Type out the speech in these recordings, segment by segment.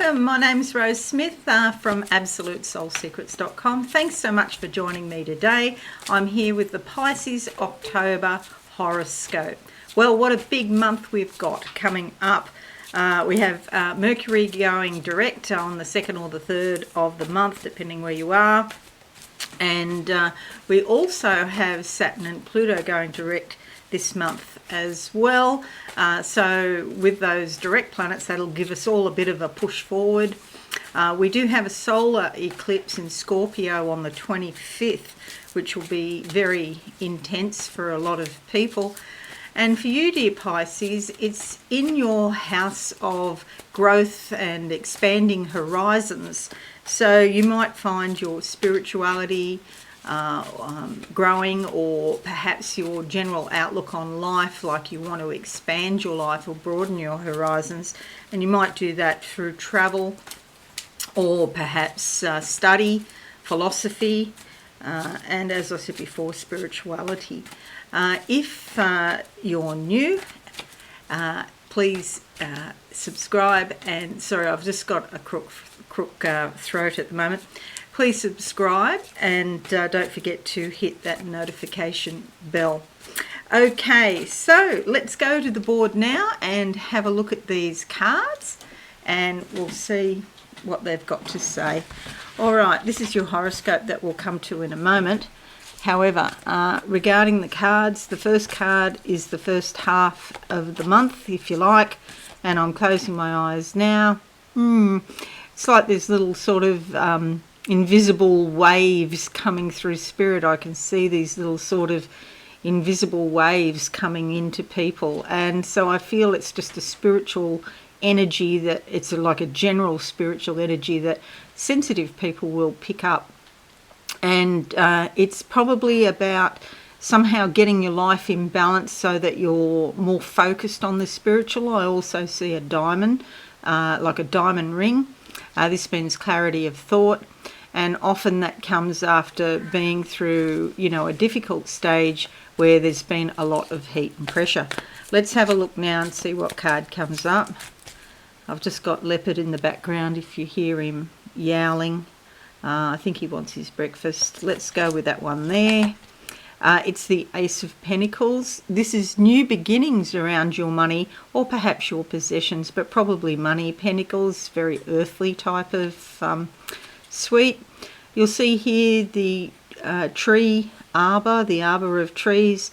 welcome. My name's Rose Smith from AbsoluteSoulSecrets.com. Thanks so much for joining me today. I'm here with the Pisces October horoscope. Well, what a big month we've got coming up. We have Mercury going direct on the 2nd or the 3rd of the month, depending where you are. And we also have Saturn and Pluto going direct this month as well. So with those direct planets, that'll give us all a bit of a push forward. We do have a solar eclipse in Scorpio on the 25th, which will be very intense for a lot of people. And for you, dear Pisces, it's in your house of growth and expanding horizons. So you might find your spirituality growing, or perhaps your general outlook on life, like you want to expand your life or broaden your horizons. And you might do that through travel, or perhaps study, philosophy, and as I said before, spirituality. If you're new, please subscribe. And sorry, I've just got a crook throat at the moment. Please subscribe, and don't forget to hit that notification bell. Okay, so let's go to the board now and have a look at these cards, and we'll see what they've got to say. All right, this is your horoscope that we'll come to in a moment. However, regarding the cards, the first card is the first half of the month, if you like, and I'm closing my eyes now. It's like there's little sort of invisible waves coming through spirit. I can see these little sort of invisible waves coming into people, and so I feel it's just a spiritual energy, that it's like a general spiritual energy that sensitive people will pick up. And it's probably about somehow getting your life in balance so that you're more focused on the spiritual. I also see a diamond, like a diamond ring. This means clarity of thought, and often that comes after being through, a difficult stage where there's been a lot of heat and pressure. Let's have a look now and see what card comes up. I've just got Leopard in the background if you hear him yowling. I think he wants his breakfast. Let's go with that one there. It's the Ace of Pentacles. This is new beginnings around your money, or perhaps your possessions, but probably money. Pentacles, very earthly type of suite. You'll see here the tree arbor, the arbor of trees.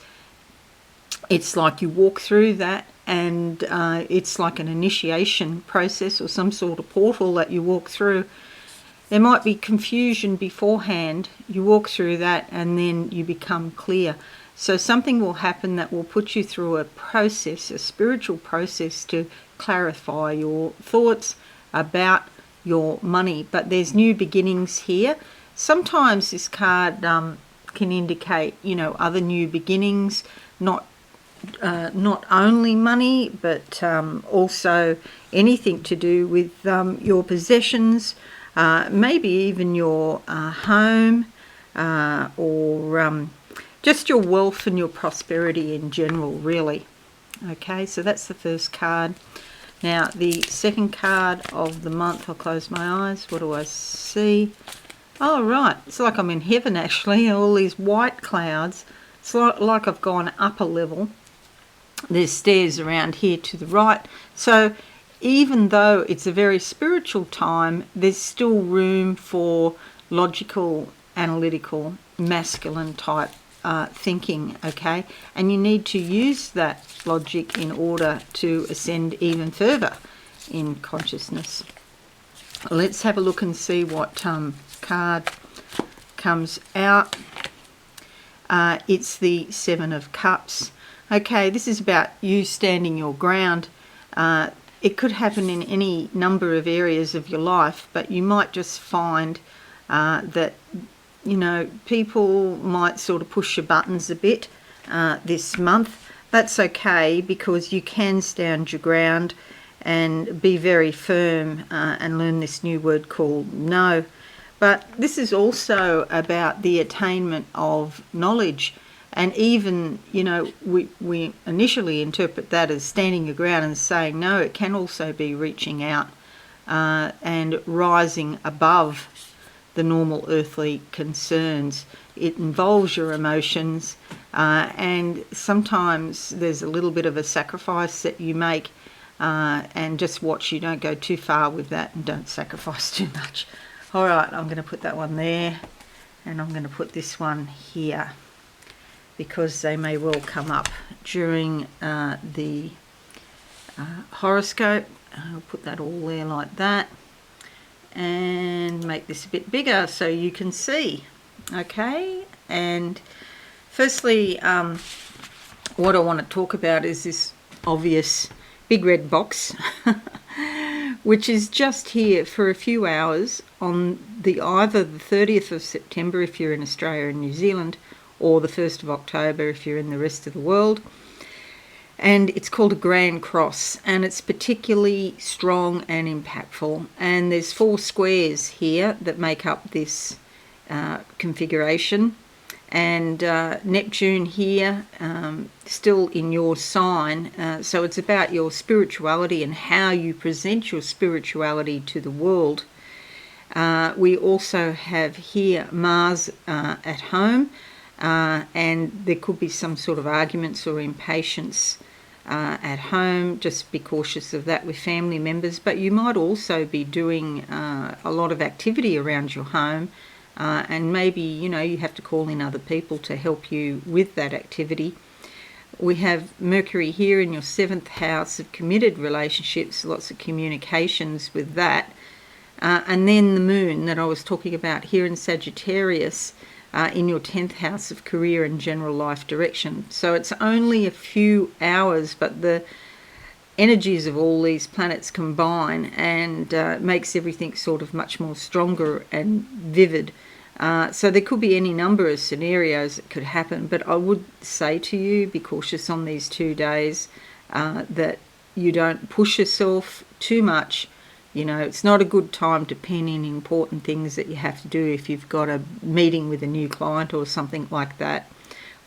It's like you walk through that, and it's like an initiation process or some sort of portal that you walk through. There might be confusion beforehand. You walk through that and then you become clear. So something will happen that will put you through a process, a spiritual process, to clarify your thoughts about your money. But there's new beginnings here. Sometimes this card can indicate, other new beginnings, not only money, but also anything to do with your possessions. Maybe even your home, or just your wealth and your prosperity in general, really. Okay, so that's the first card. Now, the second card of the month, I'll close my eyes. What do I see? Oh, right. It's like I'm in heaven, actually. All these white clouds. It's like I've gone up a level. There's stairs around here to the right. So even though it's a very spiritual time, there's still room for logical, analytical, masculine type thinking, okay? And you need to use that logic in order to ascend even further in consciousness. Let's have a look and see what card comes out. It's the Seven of Cups. Okay, this is about you standing your ground. It could happen in any number of areas of your life, but you might just find that, people might sort of push your buttons a bit this month. That's okay, because you can stand your ground and be very firm and learn this new word called no. But this is also about the attainment of knowledge. And even, we initially interpret that as standing your ground and saying no. It can also be reaching out and rising above the normal earthly concerns. It involves your emotions, and sometimes there's a little bit of a sacrifice that you make, and just watch you don't go too far with that and don't sacrifice too much. All right, I'm going to put that one there, and I'm going to put this one here, because they may well come up during the horoscope. I'll put that all there like that, and make this a bit bigger so you can see. Okay, and firstly, what I want to talk about is this obvious big red box, which is just here for a few hours on either the 30th of September if you're in Australia and New Zealand, or the 1st of October if you're in the rest of the world. And it's called a Grand Cross, and it's particularly strong and impactful. And there's 4 squares here that make up this configuration. And Neptune here, still in your sign, so it's about your spirituality and how you present your spirituality to the world. We also have here Mars at home, and there could be some sort of arguments or impatience at home. Just be cautious of that with family members, but you might also be doing a lot of activity around your home, and maybe you have to call in other people to help you with that activity. We have Mercury here in your 7th house of committed relationships, lots of communications with that, and then the moon that I was talking about here in Sagittarius, in your 10th house of career and general life direction. So it's only a few hours, but the energies of all these planets combine and makes everything sort of much more stronger and vivid. So there could be any number of scenarios that could happen, but I would say to you, be cautious on these 2 days, that you don't push yourself too much. It's not a good time to pen in important things that you have to do. If you've got a meeting with a new client or something like that,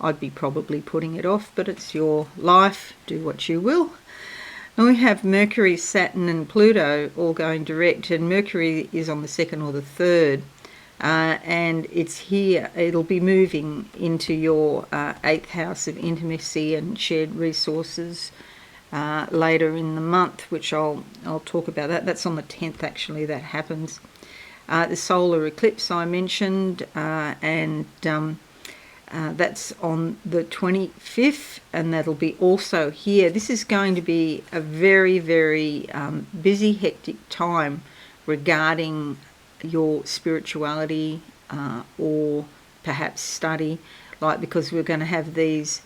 I'd be probably putting it off, but it's your life, do what you will. And we have Mercury, Saturn and Pluto all going direct, and Mercury is on the 2nd or the 3rd, and it's here. It'll be moving into your 8th house of intimacy and shared resources later in the month, which I'll talk about that. That's on the 10th actually that happens. The solar eclipse I mentioned, and that's on the 25th, and that'll be also here. This is going to be a very, very busy, hectic time regarding your spirituality or perhaps study, because we're going to have these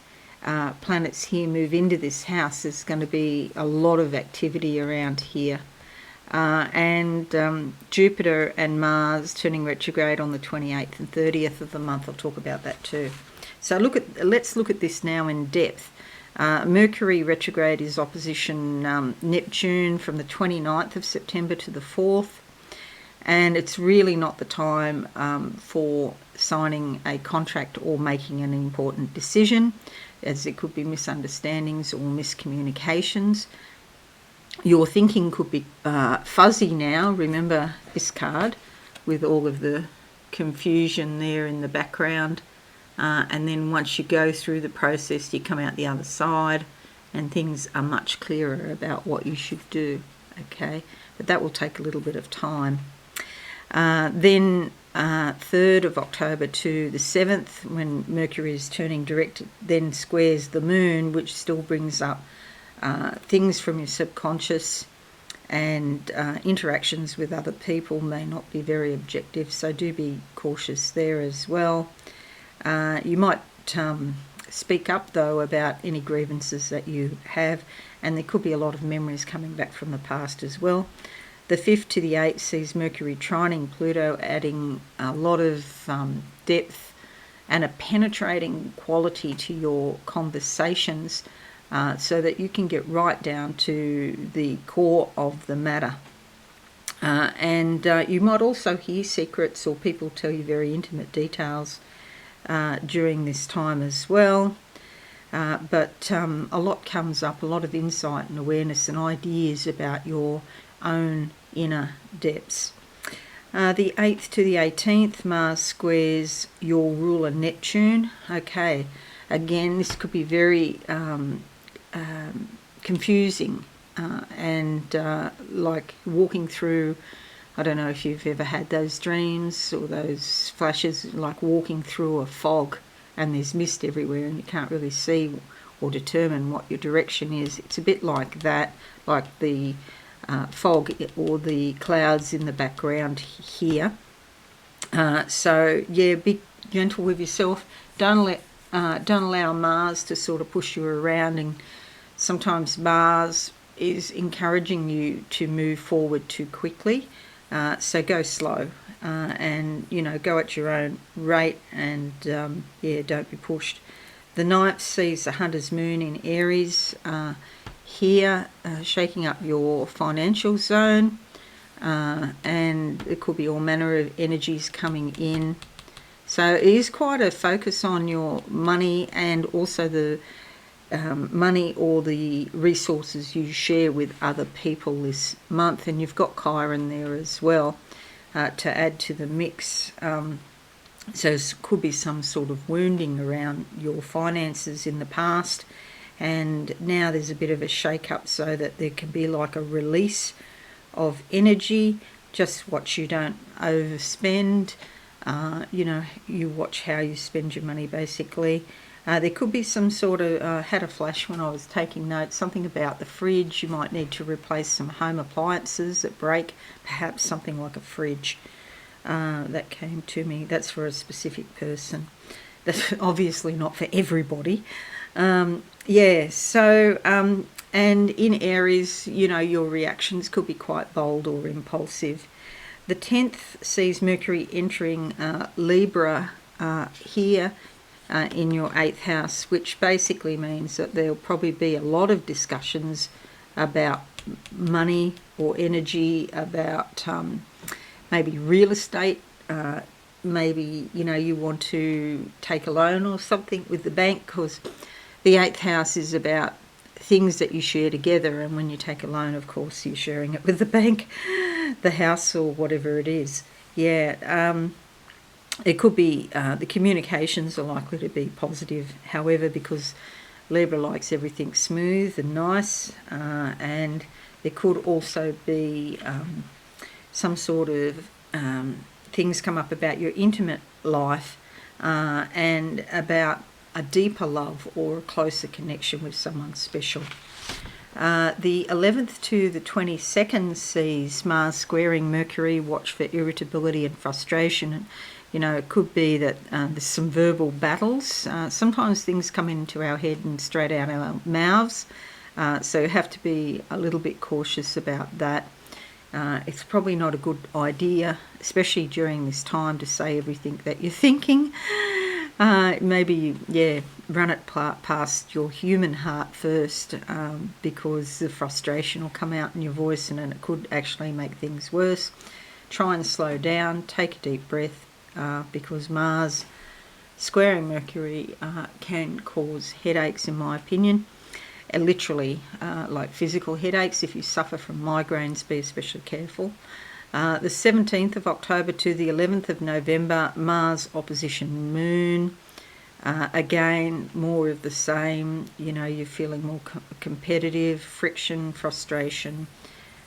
planets here move into this house. There's going to be a lot of activity around here, and Jupiter and Mars turning retrograde on the 28th and 30th of the month. I'll talk about that too. So let's look at this now in depth. Mercury retrograde is opposition Neptune from the 29th of September to the 4th, and it's really not the time for signing a contract or making an important decision, as there could be misunderstandings or miscommunications. Your thinking could be fuzzy now. Remember this card with all of the confusion there in the background, and then once you go through the process, you come out the other side and things are much clearer about what you should do. Okay, but that will take a little bit of time. Then 3rd of October to the 7th, when Mercury is turning direct, then squares the moon, which still brings up things from your subconscious, and interactions with other people may not be very objective, so do be cautious there as well. You might speak up though about any grievances that you have, and there could be a lot of memories coming back from the past as well. The 5th to the 8th sees Mercury trining Pluto, adding a lot of depth and a penetrating quality to your conversations, so that you can get right down to the core of the matter. And you might also hear secrets, or people tell you very intimate details during this time as well. But a lot comes up, a lot of insight and awareness and ideas about your own inner depths. The 8th to the 18th, Mars squares your ruler Neptune. Okay, again, this could be very confusing and like walking through, I don't know if you've ever had those dreams or those flashes, like walking through a fog and there's mist everywhere and you can't really see or determine what your direction is. It's a bit like that, like the fog or the clouds in the background here. So yeah, be gentle with yourself. Don't allow Mars to sort of push you around, and sometimes Mars is encouraging you to move forward too quickly. So go slow and, go at your own rate and, don't be pushed. The 9th sees the Hunter's Moon in Aries here, shaking up your financial zone, and it could be all manner of energies coming in. So it is quite a focus on your money and also the money or the resources you share with other people this month, and you've got Chiron there as well to add to the mix. So it could be some sort of wounding around your finances in the past, and now there's a bit of a shake-up so that there can be like a release of energy. Just watch you don't overspend. You watch how you spend your money, basically. There could be some sort of, had a flash when I was taking notes, something about the fridge. You might need to replace some home appliances that break, perhaps something like a fridge. That came to me. That's for a specific person. That's obviously not for everybody. And in Aries, your reactions could be quite bold or impulsive. The 10th sees Mercury entering Libra here in your 8th house, which basically means that there'll probably be a lot of discussions about money or energy, about maybe real estate. Maybe, you want to take a loan or something with the bank, because the 8th house is about things that you share together, and when you take a loan, of course, you're sharing it with the bank, the house, or whatever it is. It could be the communications are likely to be positive, however, because Libra likes everything smooth and nice, and there could also be some sort of things come up about your intimate life and about a deeper love or a closer connection with someone special. The 11th to the 22nd sees Mars squaring Mercury. Watch for irritability and frustration. And, it could be that there's some verbal battles. Sometimes things come into our head and straight out our mouths. So you have to be a little bit cautious about that. It's probably not a good idea, especially during this time, to say everything that you're thinking. Maybe, run it past your human heart first, because the frustration will come out in your voice and it could actually make things worse. Try and slow down, take a deep breath, because Mars squaring Mercury can cause headaches, in my opinion. Literally, like physical headaches. If you suffer from migraines, be especially careful. The 17th of October to the 11th of November, Mars opposition Moon. Again, more of the same. You're feeling more competitive, friction, frustration.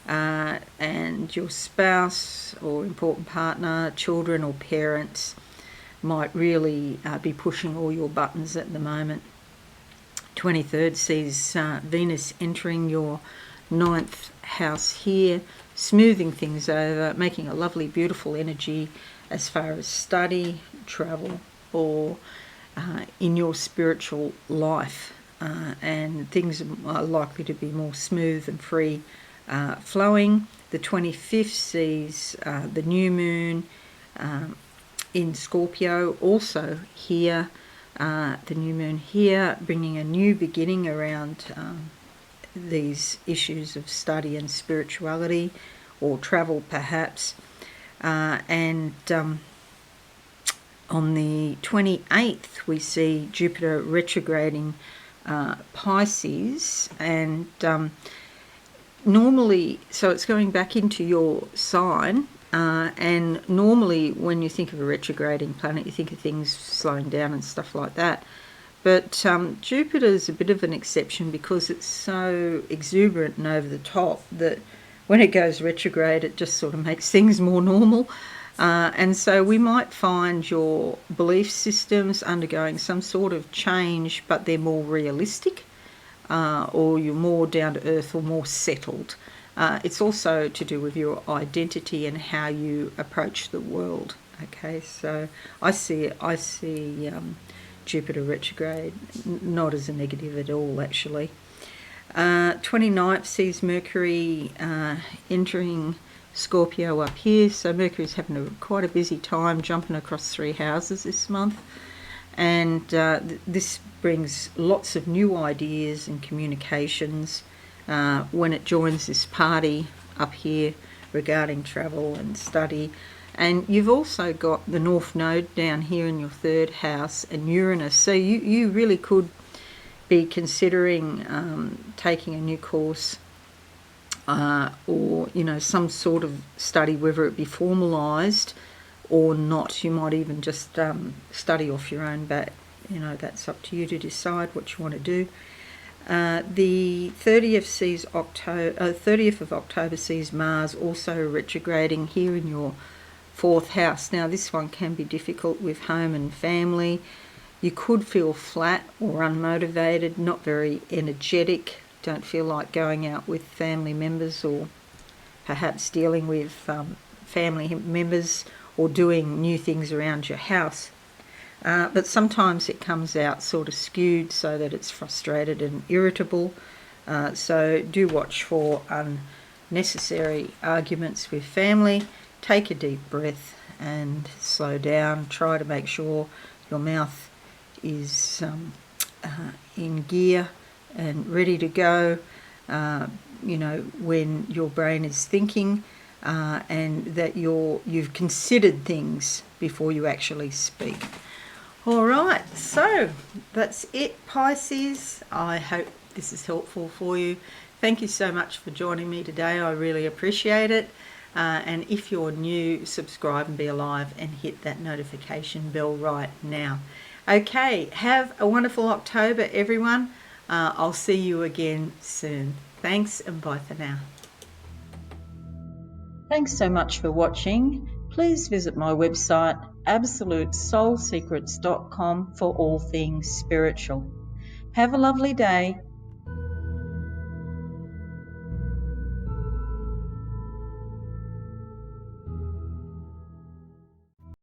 And your spouse or important partner, children or parents might really be pushing all your buttons at the moment. 23rd sees Venus entering your 9th house here, smoothing things over, making a lovely, beautiful energy as far as study, travel, or in your spiritual life. And things are likely to be more smooth and free flowing. The 25th sees the new moon in Scorpio, also here. The new moon here, bringing a new beginning around these issues of study and spirituality, or travel perhaps. And on the 28th, we see Jupiter retrograding Pisces, and normally, so it's going back into your sign, and normally when you think of a retrograding planet, you think of things slowing down and stuff like that. But Jupiter's a bit of an exception because it's so exuberant and over the top that when it goes retrograde, it just sort of makes things more normal. And so we might find your belief systems undergoing some sort of change, but they're more realistic, or you're more down to earth or more settled. It's also to do with your identity and how you approach the world. Okay, so I see Jupiter retrograde not as a negative at all, actually. 29th sees Mercury entering Scorpio up here, so Mercury's having quite a busy time jumping across 3 houses this month, and this brings lots of new ideas and communications when it joins this party up here regarding travel and study. And you've also got the North Node down here in your 3rd house and Uranus, so you really could be considering taking a new course, or some sort of study, whether it be formalised or not. You might even just study off your own bat. That's up to you to decide what you want to do. The 30th of October sees Mars also retrograding here in your 4th house. Now this one can be difficult with home and family. You could feel flat or unmotivated, not very energetic, don't feel like going out with family members, or perhaps dealing with family members or doing new things around your house. But sometimes it comes out sort of skewed so that it's frustrated and irritable. So do watch for unnecessary arguments with family. Take a deep breath and slow down. Try to make sure your mouth is in gear and ready to go, when your brain is thinking, and that you've considered things before you actually speak. All right, so that's it, Pisces. I hope this is helpful for you. Thank you so much for joining me today. I really appreciate it. And if you're new, subscribe and be alive and hit that notification bell right now. Okay, have a wonderful October, everyone. I'll see you again soon. Thanks, and bye for now. Thanks so much for watching. Please visit my website, absolutesoulsecrets.com, for all things spiritual. Have a lovely day.